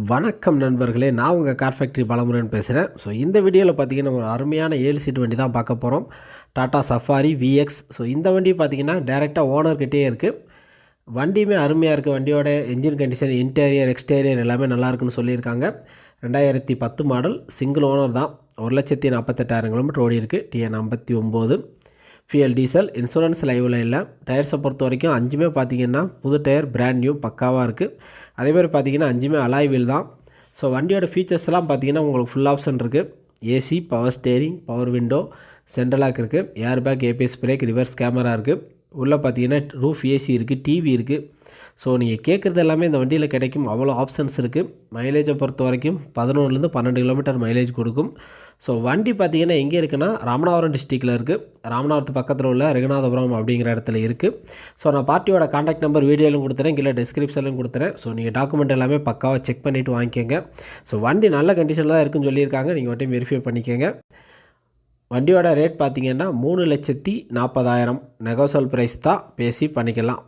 வணக்கம் நண்பர்களே, நான் உங்கள் கார் ஃபேக்ட்ரி பாலமுருகன் பேசுகிறேன். ஸோ இந்த வீடியோவில் பார்த்தீங்கன்னா ஒரு அருமையான 7 சீட் வண்டி தான் பார்க்க போகிறோம். Tata safari VX. ஸோ இந்த வண்டி பார்த்தீங்கன்னா டேரெக்டாக ஓனர்கிட்டே இருக்குது. வண்டியுமே அருமையாக இருக்குது. வண்டியோட என்ஜின் கண்டிஷன், இன்டீரியர், எக்ஸ்டீரியர் எல்லாமே நல்லாயிருக்குன்னு சொல்லியிருக்காங்க. 2010 மாடல், சிங்கிள் ஓனர் தான். 1,48,000 கிலோமீட்டர் ஓடி இருக்குது. TN 59, ஃபியல் டீசல், இன்சூரன்ஸ் லைவில் இல்லை. டயர்ஸை பொறுத்த வரைக்கும் 5மே பார்த்தீங்கன்னா புது டயர், பிராண்ட் நியூ, பக்காவாக இருக்குது. அதேமாதிரி பார்த்தீங்கன்னா 5மே அலாய் வீல் தான். ஸோ வண்டியோட ஃபீச்சர்ஸ்லாம் பார்த்தீங்கன்னா உங்களுக்கு ஃபுல் ஆப்ஷன் இருக்குது. AC, power steering, power window, central lock இருக்குது, air bag, ABS brake, reverse camera இருக்குது. உள்ளே பார்த்தீங்கன்னா ரூஃப் ஏசி இருக்குது, டிவி இருக்குது. ஸோ நீங்கள் கேட்குறது எல்லாமே இந்த வண்டியில் கிடைக்கும். அவ்வளோ ஆப்ஷன்ஸ் இருக்குது. மைலேஜை பொறுத்த வரைக்கும் 11லேருந்து 12 கிலோமீட்டர் மைலேஜ் கொடுக்கும். ஸோ வண்டி பார்த்திங்கன்னா எங்கே இருக்குன்னா ராமநாதபுரம் டிஸ்ட்ரிக்டில் இருக்குது. ராமநாதபுரத்து பக்கத்தில் உள்ள ரகுநாதபுரம் அப்படிங்கிற இடத்துல இருக்குது. ஸோ நான் பார்ட்டியோட கான்டாக்ட் நம்பர் வீடியோலையும் கொடுத்துறேன், கீழே டிஸ்கிரிப்ஷன்லையும் கொடுத்துறேன். ஸோ நீங்கள் டாக்குமெண்ட் எல்லாமே பக்காவாக செக் பண்ணிவிட்டு வாங்கிக்கோங்க. ஸோ வண்டி நல்ல கண்டிஷனில் தான் இருக்குன்னு சொல்லியிருக்காங்க. நீங்கள் மட்டும் வெரிஃபை பண்ணிக்கோங்க. வண்டியோட ரேட் பார்த்திங்கன்னா 3,40,000 நெகோசியபிள் ப்ரைஸ் தான், பேசி பண்ணிக்கலாம்.